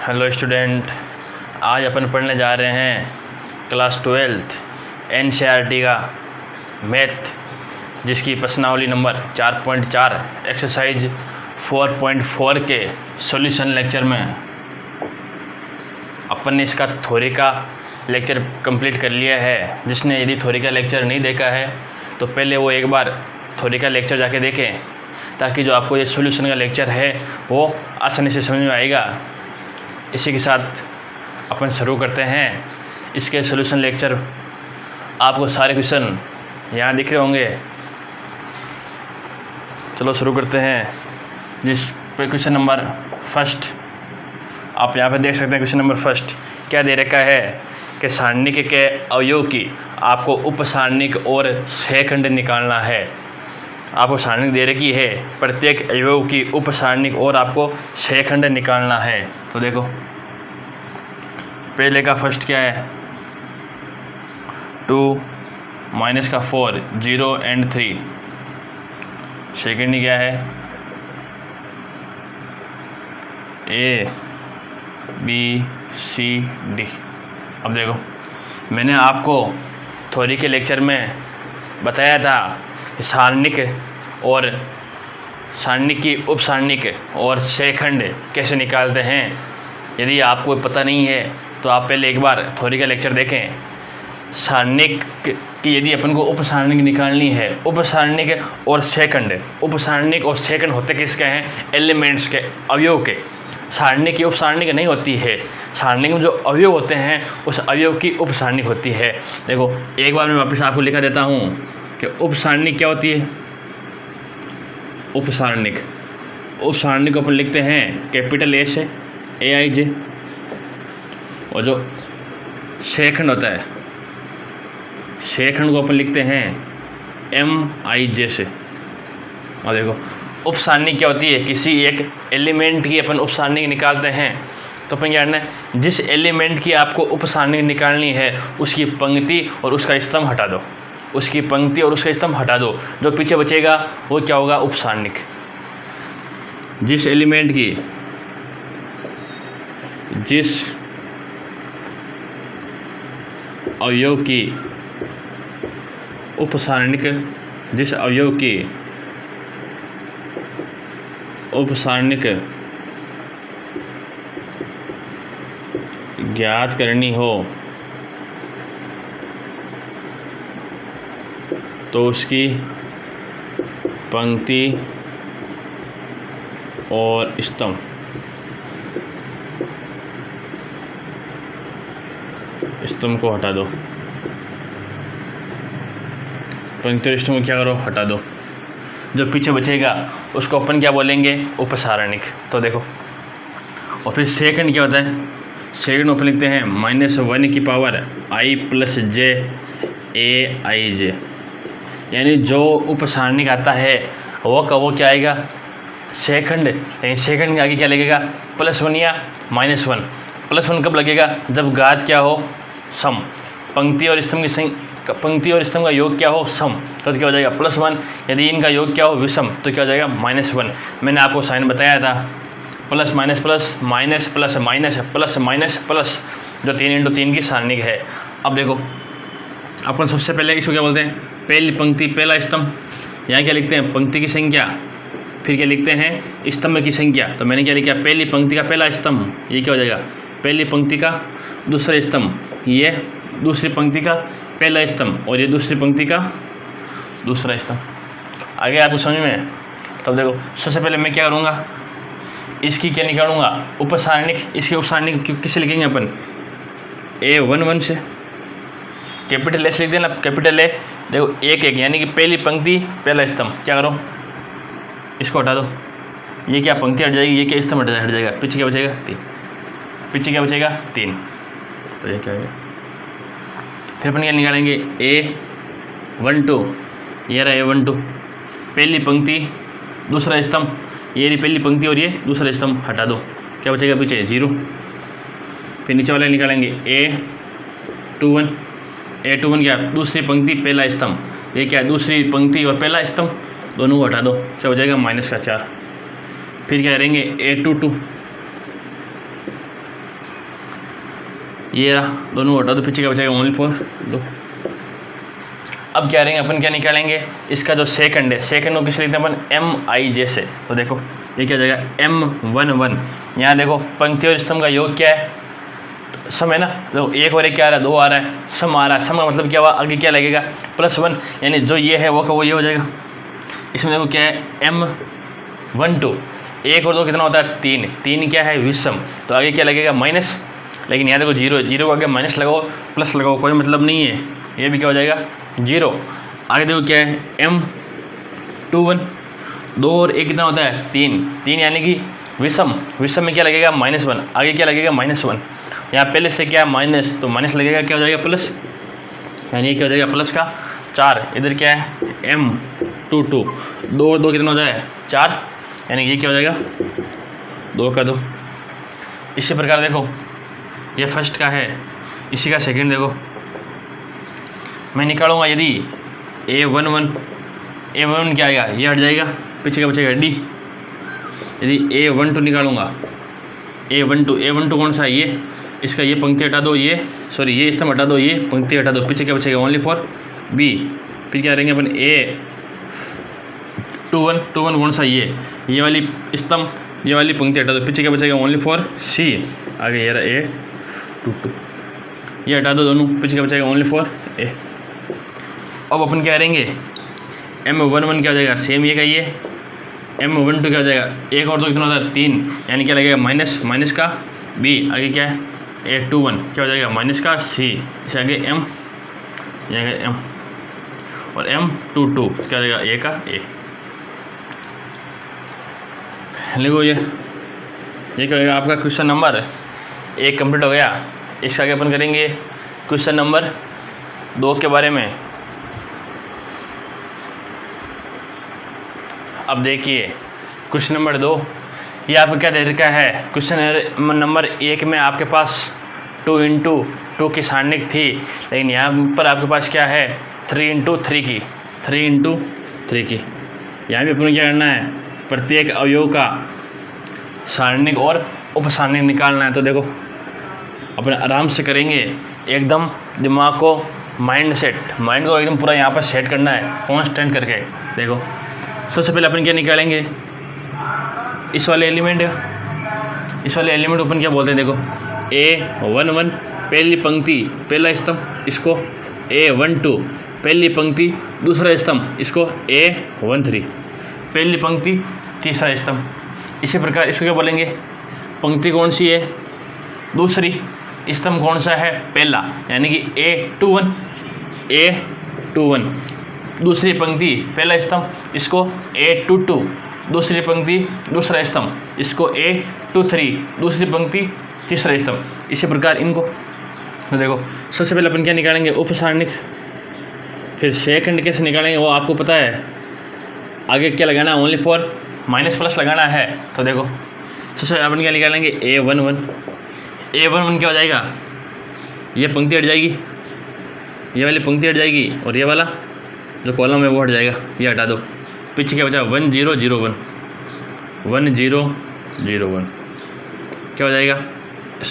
Hello student, आज अपन पढ़ने जा रहे हैं क्लास 12th NCERT का मैथ, जिसकी प्रश्नावली नंबर 4.4 एक्सरसाइज 4.4 के सॉल्यूशन लेक्चर में अपन ने इसका थ्योरी का लेक्चर कंप्लीट कर लिया है। जिसने यदि थ्योरी का लेक्चर नहीं देखा है तो पहले वो एक बार थ्योरी का लेक्चर जाके देखें, ताकि जो आपको ये सॉल्यूशन का लेक्चर है वो आसानी से समझ में आएगा। इसी के साथ अपन शुरू करते हैं। इसके सॉल्यूशन लेक्चर आपको सारे क्वेश्चन यहाँ दिख रहे होंगे। चलो शुरू करते हैं। जिस पे क्वेश्चन नंबर फर्स्ट आप यहाँ पे देख सकते हैं। क्वेश्चन नंबर फर्स्ट क्या दे रखा है कि सारणिक के अवयव की आपको उपसारणिक और सहखंड निकालना है। आपको सारणिक दे रखी है, प्रत्येक अवयव की उपसारणिक और आपको सहखंड निकालना है। तो देखो पहले का फर्स्ट क्या है, 2 माइनस का 4 0 एंड 3। सेकेंड क्या है, A B C D। अब देखो मैंने आपको थ्योरी के लेक्चर में बताया था सारणिक और सारणिक की उपसारणिक और सहखंड कैसे निकालते हैं। यदि आपको पता नहीं है तो आप पहले एक बार थ्योरी का लेक्चर देखें। सारणिक की यदि अपन को उपसारणिक निकालनी है, उपसारणिक और सहखंड, उपसारणिक और सहखंड होते किसके हैं, एलिमेंट्स के, अवयव के। सारणिक की उपसारणिक नहीं होती है। सारणिक में जो अवयव होते हैं उस अवयव की उपसारणिक होती है। देखो एक बार मैं वापस आपको लिखा देता हूँ कि उपसारणिक क्या होती है। उपसारणिक को अपन लिखते हैं कैपिटल A से AIJ, और जो सहखंड होता है, सहखंड को अपन लिखते हैं MIJ से। और देखो उपसारणिक क्या होती है, किसी एक एलिमेंट की अपन उपसारणिक निकालते हैं तो अपन क्या करना है, जिस एलिमेंट की आपको उपसारणिक निकालनी है उसकी पंक्ति और उसका स्तंभ हटा दो। उसकी पंक्ति और उसका स्तंभ हटा दो, जो पीछे बचेगा वो क्या होगा, उपसारणिक। जिस एलिमेंट की, जिस अवयव की उपसारणिक, जिस अवयव की उपसारणिक ज्ञात करनी हो तो उसकी पंक्ति और स्तंभ, स्तंभ को हटा दो। पंक्ति और स्तंभ को क्या करो, हटा दो। जो पीछे बचेगा उसको अपन क्या बोलेंगे, उपसारणिक। तो देखो, और फिर सेकंड क्या होता है, सेकंड अपन लिखते हैं -1 की पावर I + J AIJ। यानी जो उपसारणिक आता है वो क्या आएगा, सहखंड। लेकिन सहखंड के आगे क्या लगेगा, +1 या -1। +1 कब लगेगा, जब घात क्या हो, सम। पंक्ति और स्तंभ का योग क्या हो, सम, तो क्या हो जाएगा +1। यदि इनका योग क्या हो, विषम, तो क्या हो जाएगा -1। मैंने आपको साइन बताया था, plus minus plus minus plus minus plus minus plus, जो 3 × 3 की सारणिक है। अब देखो अपन सबसे पहले इसको क्या बोलते हैं, पहली पंक्ति पहला स्तंभ। यहाँ क्या लिखते हैं, पंक्ति की संख्या, फिर क्या लिखते हैं, स्तंभ की संख्या। तो मैंने क्या लिखा, पहली पंक्ति का पहला स्तंभ, ये क्या हो जाएगा, पहली पंक्ति का दूसरा स्तंभ, ये दूसरी पंक्ति का पहला स्तंभ, और ये दूसरी पंक्ति का दूसरा स्तंभ। आगे आपको समझ में। तब देखो सबसे पहले मैं क्या करूँगा, इसकी क्या निकालूंगा, उपसारणिक। इसके उपसारणिक किससे लिखेंगे अपन, A11 से, कैपिटल S लिख देना, कैपिटल A। देखो 1 1 यानी कि पहली पंक्ति पहला स्तंभ, क्या करो, इसको हटा दो। ये क्या पंक्ति हट जाएगी, ये क्या स्तंभ हट जाएगा। पीछे क्या बचेगा, 3। पीछे क्या बचेगा, 3। तो ये क्या है, फिर अपन क्या निकालेंगे, A12। ये रहा A12, पहली पंक्ति दूसरा स्तंभ, ये पहली पंक्ति और ये दूसरा स्तंभ हटा दो, क्या बचेगा पीछे, 0। फिर नीचे वाले निकालेंगे A21। A21 क्या, दूसरी पंक्ति पहला स्तंभ, ये क्या, दूसरी पंक्ति और पहला स्तंभ, दोनों को हटा दो, क्या हो जाएगा, -4। फिर क्या करेंगे A22। ये रहा, दोनों हटा दो, पीछे क्या बचेगा ओनली 4 दो। अब क्या रहेंगे अपन, क्या निकालेंगे इसका जो सेकंड है, सेकंड को किस लिखते हैं अपन, MIJ से। तो देखो ये क्या हो जाएगा M11। यहाँ देखो पंक्ति और स्तंभ का योग क्या है, सम है ना, तो एक और एक क्या आ रहा है, 2 आ रहा है, सम आ रहा है। सम का मतलब क्या हुआ, आगे क्या लगेगा +1, यानी जो ये है वो ये हो जाएगा। इसमें देखो क्या है M12, 1 और 2 कितना होता है 3, 3 क्या है विषम, तो आगे क्या लगेगा माइनस। लेकिन यहाँ देखो 0, 0 को आगे माइनस लगाओ प्लस लगाओ कोई मतलब नहीं है, ये भी क्या हो जाएगा 0। आगे देखो क्या है M21, 2 और 1 कितना होता है 3, 3 यानी कि विषम, विषम में क्या लगेगा -1, आगे क्या लगेगा -1। यहाँ पहले से क्या है माइनस, तो माइनस लगेगा क्या हो जाएगा प्लस, यानी क्या हो जाएगा प्लस का 4। इधर क्या है M22, 2 और 2 कितना होता है 4, यानी ये क्या हो जाएगा 2 का 2। इसी प्रकार देखो ये फर्स्ट का है, इसी का सेकंड देखो मैं निकालूंगा, यदि A11 क्या आएगा, ये हट जाएगा, पीछे का बचेगा D। यदि A12 निकालूंगा, A12 कौन सा है ये, इसका ये पंक्ति हटा दो, ये सॉरी ये स्तंभ हटा दो, ये पंक्ति हटा दो, पीछे क्या बचेगा ओनली 4 B। फिर क्या रहेंगे अपन A21 कौन सा, ये वाली स्तंभ, ये वाली पंक्ति हटा दो, पीछे क्या बचेगा ओनली 4 C। आगे ये रहा A22, ये हटा दो दोनों, पीछे क्या बचेगा ओनली 4 A। अब अपन क्या करेंगे M11 क्या हो जाएगा, सेम ये का ये, M12 क्या हो जाएगा, 1 और 2 कितना होता है 3, यानी क्या लगेगा माइनस का B। आगे क्या है A21 क्या हो जाएगा माइनस का C, इसे आगे M, ये आगे M, और M22 क्या हो जाएगा A का A। लिखो ये क्या होगा आपका क्वेश्चन नंबर 1 कंप्लीट हो गया। इसका आगे अपन करेंगे क्वेश्चन नंबर 2 के बारे में। अब देखिए क्वेश्चन नंबर 2, ये आपका क्या दे रखा है, क्वेश्चन नंबर 1 में आपके पास 2 × 2 की सारणिक थी, लेकिन यहाँ पर आपके पास क्या है 3 × 3 की, 3 × 3 की। यहाँ भी अपन क्या करना है, प्रत्येक अवयव का सारणिक और उपसारणिक निकालना है। तो देखो अपन आराम से करेंगे, एकदम दिमाग को माइंड को एकदम पूरा यहाँ पर सेट करना है कॉन्स्टेंट करके। देखो सबसे पहले अपन क्या निकालेंगे, इस वाले एलिमेंट अपन क्या बोलते हैं, देखो A11 पहली पंक्ति पहला स्तंभ, इसको A12 पहली पंक्ति दूसरा स्तंभ, इसको A13 पहली पंक्ति तीसरा स्तंभ। इसी प्रकार इसको क्या बोलेंगे, पंक्ति कौन सी है दूसरी, स्तंभ कौन सा है पहला, यानी कि A21 दूसरी पंक्ति पहला स्तंभ, इसको A22 दूसरी पंक्ति दूसरा स्तंभ, इसको A23 दूसरी पंक्ति तीसरा स्तंभ। इसी प्रकार इनको तो देखो सबसे पहले अपन क्या निकालेंगे उपसारणिक, फिर सेकंड कैसे निकालेंगे वो आपको पता है, आगे क्या लगाना है ओनली 4 माइनस प्लस लगाना है। तो देखो सबसे पहले अपन क्या निकालेंगे A11 क्या हो जाएगा, ये पंक्ति हट जाएगी, ये वाली पंक्ति हट जाएगी, और ये वाला जो कॉलम है वो हट जाएगा, ये हटा दो, पीछे क्या बचा 1 0 0 1 1 0 0 1 क्या हो जाएगा,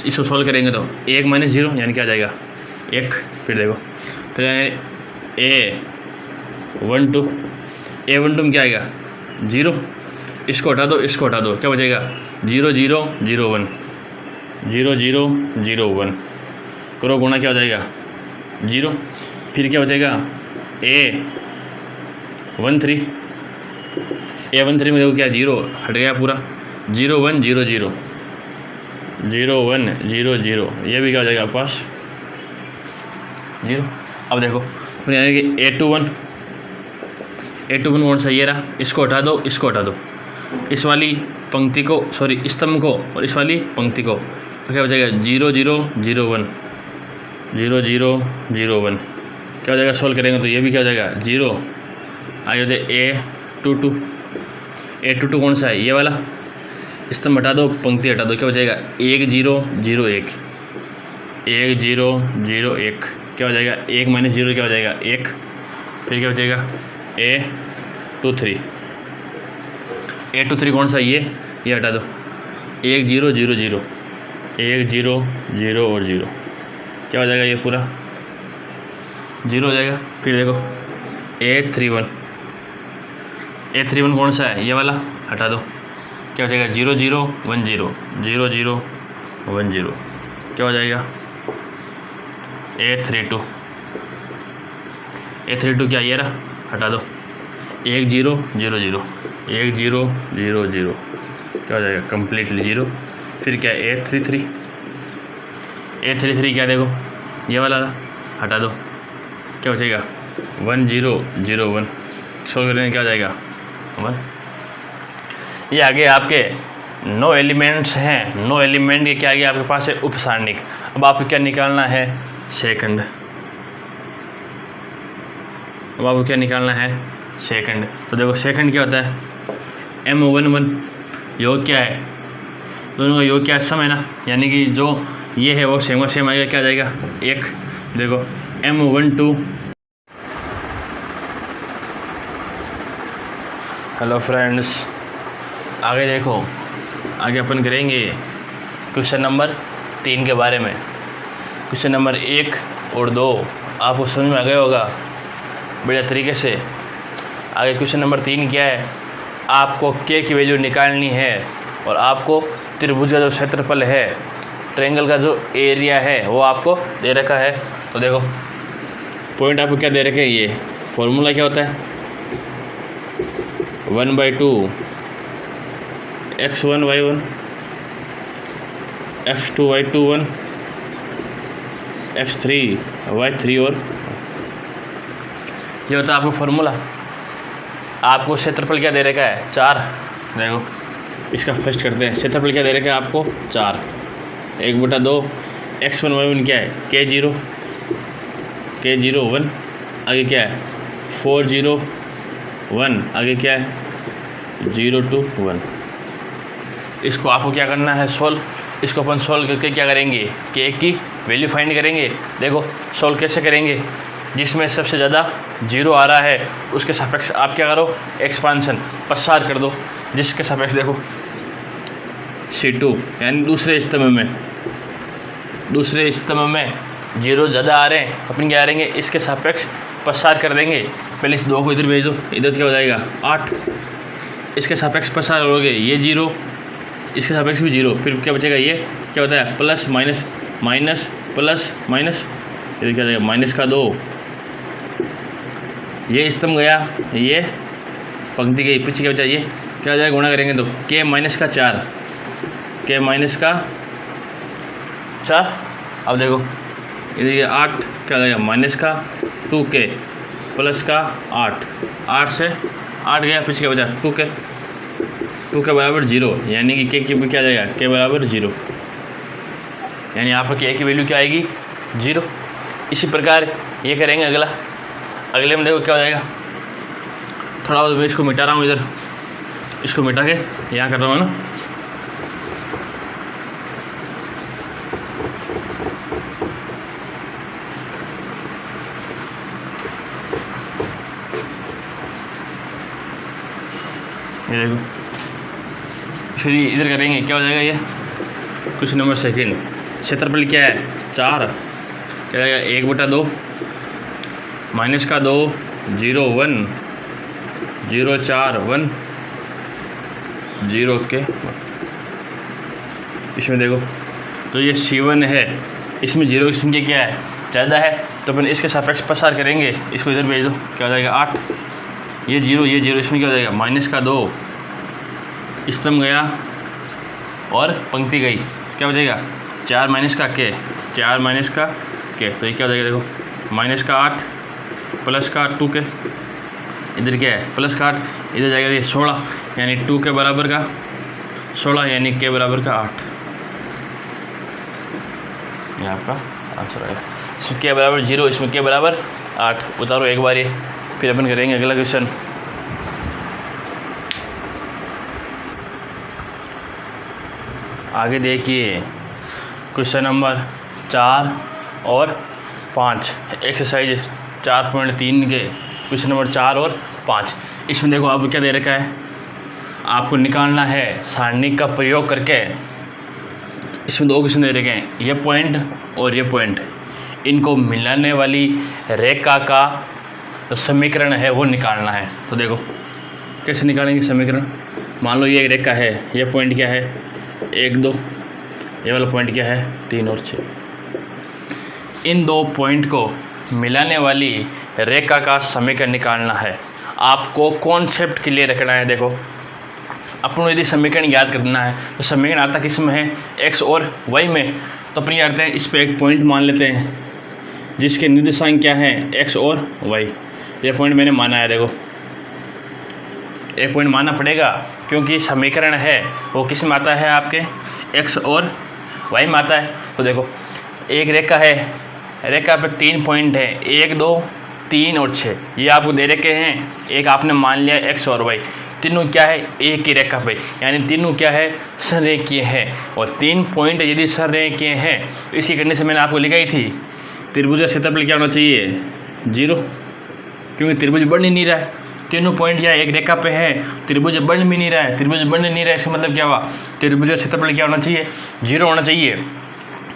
इसको सॉल्व करेंगे तो 1 - 0 यानी क्या आ जाएगा 1। फिर देखो फिर A12 में क्या आएगा 0, इसको हटा दो क्या बचेगा 0 0 0 1 0 0 0 1 करो गुणा क्या हो जाएगा 0। फिर क्या बचेगा A13 में देखो क्या 0 हट गया पूरा, 0 1 0 0 0 1 0 0, ये भी क्या हो जाएगा आपके पास 0। अब देखो फिर यानी कि A21 कौन सा ये रहा, इसको हटा दो इस वाली पंक्ति को सॉरी स्तंभ को और इस वाली पंक्ति को, तो क्या हो जाएगा 0 0 0 1 0 0 0 1 क्या हो जाएगा, सॉल्व करेंगे तो ये भी क्या हो जाएगा 0। आगे होते A22 कौन सा है ये वाला, स्तंभ हटा दो पंक्ति हटा दो, क्या हो जाएगा 1 0 0 1 1 0 0 1 क्या हो जाएगा 1 - 0 क्या हो जाएगा 1। फिर क्या हो जाएगा A23 कौन सा ये हटा दो 1 0 0 0 1 0 0 और 0 क्या हो जाएगा ये पूरा 0 हो जाएगा। फिर देखो A31 कौन सा है, ये वाला, हटा दो। क्या हो जाएगा 0 0 1 0 0 0 1 0। क्या हो जाएगा A32 क्या ये रहा, हटा दो। 1 0 0 0 1 0 0 0। क्या हो जाएगा कम्प्लीटली 0। फिर क्या A33 क्या देखो ये वाला रहा, हटा दो। क्या हो जाएगा 1 0 0 1। सोल्व करेंगे क्या हो जाएगा 1। ये आगे आपके 9 एलिमेंट्स हैं। 9 एलिमेंट के क्या आगे आपके पास है उपसारणिक। अब आपको क्या निकालना है सेकंड। तो देखो सेकंड क्या होता है M11 योग क्या है, दोनों का योग क्या है सम है ना, यानी कि जो ये है वो सेम का सेम आएगा। क्या आ जाएगा 1। देखो M12। हेलो फ्रेंड्स, आगे देखो, आगे अपन करेंगे क्वेश्चन नंबर 3 के बारे में। क्वेश्चन नंबर 1 और 2 आपको समझ में आ गया होगा बढ़िया तरीके से। आगे क्वेश्चन नंबर 3 क्या है, आपको k की वैल्यू निकालनी है और आपको त्रिभुज का जो क्षेत्रफल है, ट्रायंगल का जो एरिया है वो आपको दे रखा है। तो देखो पॉइंट आपको क्या दे रखे हैं, ये फॉर्मूला क्या होता है 1/2 x1 y1 x2 y2 1 x3 y3 और ये होता है आपको फॉर्मूला। आपको क्षेत्रफल क्या दे रखा है 4। देखो इसका फर्स्ट करते हैं। क्षेत्रफल क्या दे रखा है आपको 4। 1/2 x1 y1 क्या है k0 1। आगे क्या है 4 0 1। आगे क्या है 0 2 1। इसको आपको क्या करना है सोल्व। इसको अपन सोल्व करके क्या करेंगे k की वैल्यू फाइंड करेंगे। देखो सोल्व कैसे करेंगे, जिसमें सबसे ज़्यादा 0 आ रहा है उसके सापेक्ष आप क्या करो एक्सपांशन प्रसार कर दो। जिसके सापेक्ष देखो C2 यानी दूसरे स्तंभ में 0 ज़्यादा आ रहे हैं, अपन क्या करेंगे इसके सापेक्ष प्रसार कर देंगे। पहले इस 2 को इधर भेज दो, इधर से क्या हो जाएगा 8। इसके सापेक्ष प्रसार करोगे ये 0, इसके सापेक्ष भी 0। फिर क्या बचेगा ये क्या होता है plus minus minus plus minus, इधर क्या जाएगा माइनस का 2। ये स्तंभ गया, ये पंक्ति गई, पीछे क्या बचा ये क्या हो जाएगा गुणा करेंगे तो k माइनस का 4 अब देखो इधर ये 8 क्या हो जाएगा माइनस का 2k प्लस का 8 से 8 गया, पीछे क्या बचा 2k बराबर 0। यानी कि k की क्या जाएगा k बराबर 0, यानी आपका k की वैल्यू क्या आएगी 0। इसी प्रकार ये करेंगे अगले में। देखो क्या हो जाएगा, थोड़ा बहुत मैं इसको मिटा रहा हूँ, इधर इसको मिटा के यहाँ कर रहा हूँ ना। ये देखो फिर इधर करेंगे क्या हो जाएगा ये क्वेश्चन नंबर 2। क्षेत्रफल क्या है 4। क्या जाएगा 1/2 माइनस का 2 0 1 0 4 1 0 के। इसमें देखो तो ये C1 है, इसमें 0 की संख्या क्या है ज़्यादा है, तो अपन इसके सापेक्ष प्रसार करेंगे। इसको इधर भेज दो, क्या हो जाएगा 8। ये 0 इसमें क्या हो जाएगा माइनस का 2। स्तंभ गया और पंक्ति गई, क्या हो जाएगा 4 माइनस का k तो ये क्या हो जाएगा देखो माइनस का 8 प्लस का 2k। इधर क्या है प्लस का 8, इधर जाएगा ये 16 यानी 2 के बराबर का 16 यानी k बराबर का 8। ये आपका आंसर आएगा। इसमें k बराबर 0, इसमें k बराबर 8। उतारो एक बार ये, फिर अपन करेंगे अगला क्वेश्चन। आगे देखिए क्वेश्चन नंबर 4 और 5 एक्सरसाइज 4.3 के क्वेश्चन नंबर 4 और 5। इसमें देखो अब क्या दे रखा है, आपको निकालना है सारणिक का प्रयोग करके। इसमें 2 क्वेश्चन दे रखे हैं, ये पॉइंट और ये पॉइंट। इनको मिलाने वाली रेखा का समीकरण है वो निकालना है। तो देखो कैसे निकालेंगे समीकरण। मान लो ये एक रेखा है, ये पॉइंट क्या है 1 2, ये वाला पॉइंट क्या है 3 और 6। इन दो पॉइंट को मिलाने वाली रेखा का समीकरण निकालना है। आपको कॉन्सेप्ट क्लियर रखना है। देखो अपन यदि समीकरण याद करना है तो समीकरण आता किस में है, x और y में। तो अपन याद करते हैं, इस पे एक पॉइंट मान लेते हैं जिसके निर्देशांक क्या है x और y। ये पॉइंट मैंने माना है। देखो एक पॉइंट मानना पड़ेगा क्योंकि समीकरण है वो किस में आता है, आपके x और y में आता है। तो देखो एक रेखा है, रेखा पे 3 पॉइंट है 1 2 3 और 6, ये आपको दे रखे हैं। एक आपने मान लिया x और y, तीनों क्या है एक ही रेखा पे, यानी तीनों क्या है संरेखीय है। और 3 पॉइंट यदि संरेखीय हैं तो इसी करने से मैंने आपको लिखाई थी त्रिभुज का क्षेत्रफल क्या होना चाहिए 0, क्योंकि त्रिभुज बन ही नहीं रहा है। तीनों पॉइंट या एक रेखा पे है, त्रिभुज बन भी नहीं रहा है। त्रिभुज बन नहीं रहा है इसका मतलब क्या हुआ, त्रिभुज का क्षेत्रफल क्या होना चाहिए 0 होना चाहिए।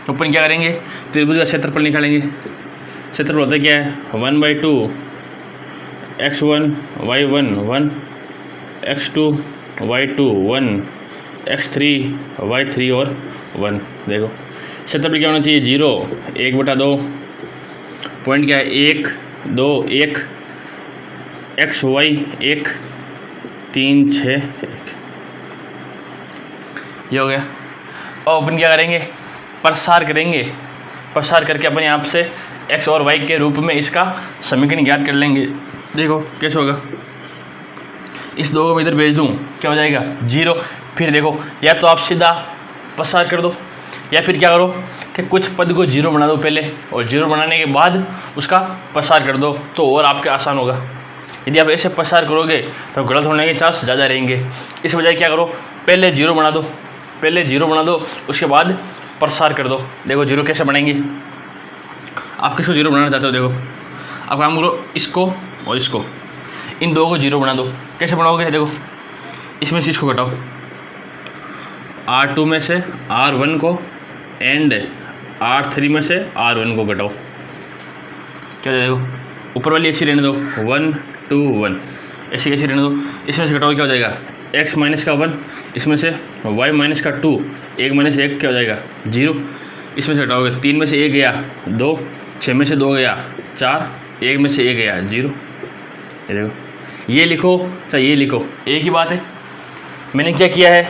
तो अपन क्या करेंगे, त्रिभुज का क्षेत्रफल निकालेंगे। क्षेत्रफल होता क्या है 1/2 x1 y1 1 x2 y2 1 x3 y3 और 1। देखो क्षेत्रफल क्या होना चाहिए 0, 1/2, पॉइंट क्या है 1 2 1 x y 1 3 6 1। ये हो गया। और अपन क्या करेंगे, प्रसार करेंगे। प्रसार करके अपन यहाँ से x और y के रूप में इसका समीकरण ज्ञात कर लेंगे। देखो कैसे होगा, इस दो को मैं इधर भेज दूँ क्या हो जाएगा 0। फिर देखो या तो आप सीधा प्रसार कर दो या फिर क्या करो कि कुछ पद को 0 बना दो पहले, और 0 बनाने के बाद उसका प्रसार कर दो तो और आपके आसान होगा। यदि आप ऐसे प्रसार करोगे तो गलत होने के चांस ज़्यादा रहेंगे। इस वजह क्या करो, पहले 0 बना दो, पहले 0 बना दो उसके बाद प्रसार कर दो। देखो 0 कैसे बनाएंगे, आप किसको 0 बनाना चाहते हो। देखो आप काम करो, इसको और इसको, इन दो को 0 बना दो। कैसे बनाओगे, देखो इसमें से इसको घटाओ, R2 में से R1 को एंड R3 में से R1 को घटाओ। क्या देखो ऊपर वाली ऐसी रहने दो 1 2 1, ऐसी कैसी रहने दो। इसमें से घटाओ क्या हो जाएगा x माइनस का 1, इसमें से y माइनस का 2, 1 माइनस 1 क्या हो जाएगा 0। इसमें से घटाओगे 3 में से 1 गया 2, 6 में से 2 गया 4, 1 में से 1 गया 0। ये देखो ये लिखो चाहे ये लिखो एक ही बात है। मैंने क्या किया है,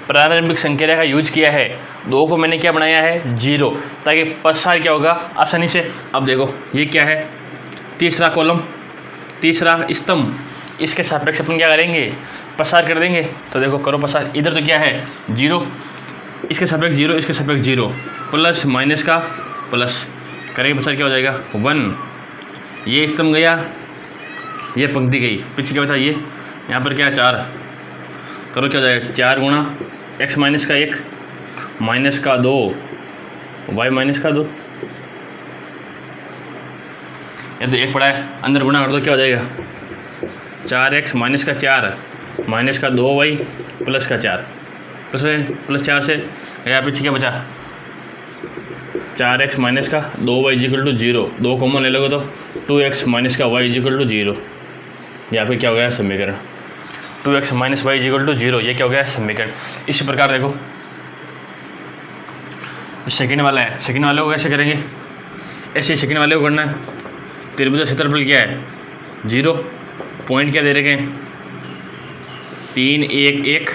प्रारंभिक संख्या का यूज किया है, 2 को मैंने क्या बनाया है 0, ताकि प्रसार क्या होगा आसानी से। अब देखो ये क्या है, तीसरा कॉलम तीसरा स्तंभ, इसके सापेक्ष अपन क्या करेंगे प्रसार कर देंगे। तो देखो करो प्रसार, इधर तो क्या है 0, इसके सापेक्ष 0, इसके सापेक्ष 0, प्लस माइनस का प्लस करेंगे प्रसार क्या हो जाएगा 1। ये स्तंभ गया, ये पंक्ति गई, पीछे क्या बचा ये, यहाँ पर क्या है 4, करो क्या हो जाएगा 4 गुणा x माइनस का 1 माइनस का 2 y माइनस का 2। ये तो 1 पड़ा है, अंदर गुणा कर दो क्या हो जाएगा 4x माइनस का 4 माइनस का 2y प्लस का 4, प्लस 4 से यहाँ पीछे क्या बचा 4x माइनस का 2y इक्वल टू 0, 2 कॉमन ले लोगे तो 2x माइनस का y इक्वल टू 0। यहाँ पे क्या हो गया समीकरण 2x minus y equal to 0, ये क्या हो गया समीकरण। इसी प्रकार देखो सेकंड वाला है, सेकंड वाले को कैसे करेंगे, ऐसे सेकंड वाले को करना है। त्रिभुज का क्षेत्रफल क्या है 0, पॉइंट क्या दे रखे हैं 3 1 1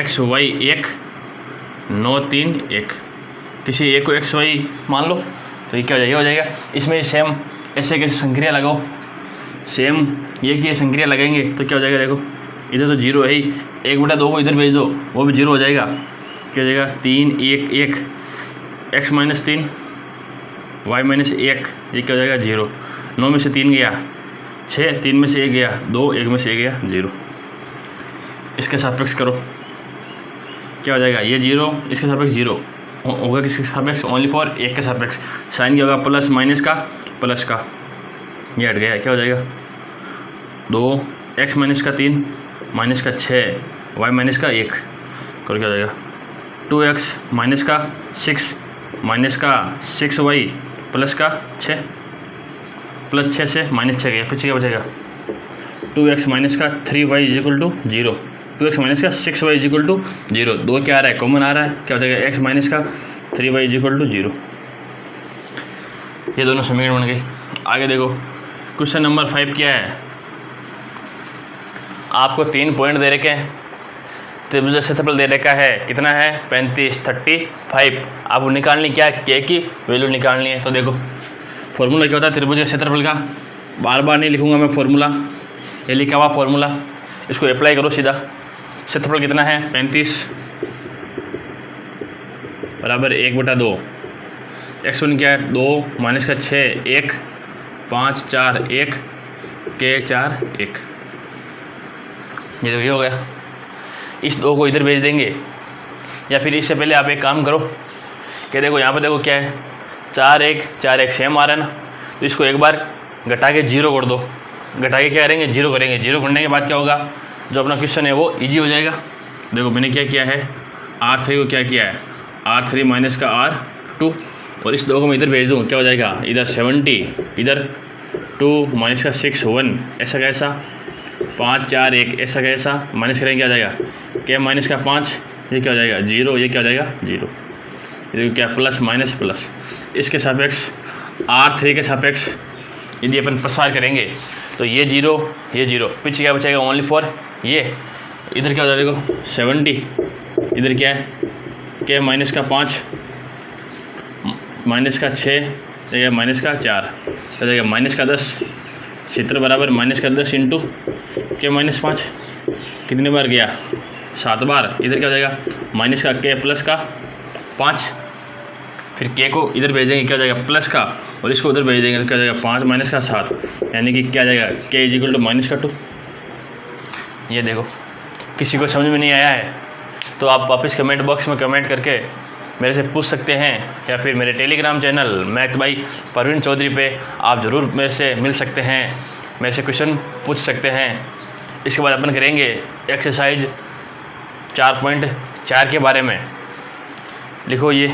x y 1 9 3 1, किसी एक को x y मान लो तो ये क्या हो जाएगा। इसमें सेम ऐसे कैसे संक्रिया लगाओ, सेम ये की संक्रिया लगाएंगे तो क्या हो जाएगा। देखो इधर तो 0 है ही, 1/2 को इधर भेज दो वो भी 0 हो जाएगा। क्या हो जाएगा 3 1 1 x माइनस 3 y माइनस 1, ये क्या हो जाएगा 0। 9 में से 3 गया 6, 3 में से 1 गया 2, 1 में से 1 गया 0। इसके सापेक्ष करो क्या हो जाएगा ये 0, इसके सापेक्ष 0 होगा, किसके सापेक्ष ओनली फॉर 1 के सापेक्ष। साइन क्या होगा प्लस माइनस का प्लस का, ये हट गया क्या हो जाएगा 2 x माइनस का 3 माइनस का 6 y माइनस का 1, करो क्या हो जाएगा 2x माइनस का 6 माइनस का 6y प्लस का 6, प्लस 6 से -6 गया, पीछे क्या बचेगा 2x माइनस का 3y is equal to 0, 2x minus का 6y इज इक्वल टू 0, 2 क्या आ रहा है कॉमन आ रहा है, क्या हो जाएगा x माइनस का 3y इज इक्वल टू 0। ये दोनों समीकरण बन गए। आगे देखो क्वेश्चन नंबर 5 क्या है, आपको 3 पॉइंट दे रखे हैं, त्रिभुज क्षेत्रफल दे रखा है, कितना है 35 35। आपको निकालनी क्या है, के की वैल्यू निकालनी है। तो देखो फॉर्मूला क्या होता है त्रिभुज के क्षेत्रफल का, बार बार नहीं लिखूंगा मैं फॉर्मूला, ये लिखा हुआ फॉर्मूला, इसको अप्लाई करो सीधा। क्षेत्रफल कितना है 35 बराबर 1/2, x1 क्या है 2 माइनस का 6 1 5 4 1 के 4 1। ये तो ये हो गया। इस 2 को इधर भेज देंगे, या फिर इससे पहले आप एक काम करो कि देखो यहाँ पर देखो क्या है 4 1 सेम आ रहा है ना, तो इसको एक बार घटा के 0 कर दो, घटा के क्या करेंगे 0 करेंगे। 0 करने के बाद क्या होगा, जो अपना क्वेश्चन है वो इजी हो जाएगा। देखो मैंने क्या किया है R3 को क्या किया है R3 माइनस का R2, और इस 2 को मैं इधर भेज दूँ क्या हो जाएगा, इधर 70 इधर 2 माइनस का 6 1 ऐसा कैसा 5 4 1 ऐसा कैसा, माइनस करेंगे क्या आ जाएगा क्या माइनस का 5, ये क्या हो जाएगा 0, ये क्या हो जाएगा 0, ये क्या प्लस माइनस प्लस। इसके सापेक्ष R3 के सापेक्ष यदि अपन प्रसार करेंगे तो ये 0 ये 0, पीछे क्या बचेगा ओनली फॉर ये, इधर क्या हो जाएगा देखो 70, इधर क्या है क्या माइनस का 5 माइनस का 6 माइनस का 4 हो जाएगा माइनस का 10, क्षेत्र बराबर माइनस का 10 इंटू के -5, कितने बार गया 7 बार। इधर क्या हो जाएगा माइनस का के प्लस का 5, फिर के को इधर भेज देंगे क्या हो जाएगा प्लस का, और इसको उधर भेज देंगे तो क्या हो जाएगा 5 माइनस का 7, यानी कि क्या जाएगा के इज इक्वल टू माइनस का 2। ये देखो किसी को समझ में नहीं आया है तो आप वापस कमेंट बॉक्स में कमेंट करके मेरे से पूछ सकते हैं, या फिर मेरे Telegram channel math by Parveen Chaudhary पे आप ज़रूर मेरे से मिल सकते हैं, मेरे से क्वेश्चन पूछ सकते हैं। इसके बाद अपन करेंगे एक्सरसाइज 4.4 के बारे में। लिखो ये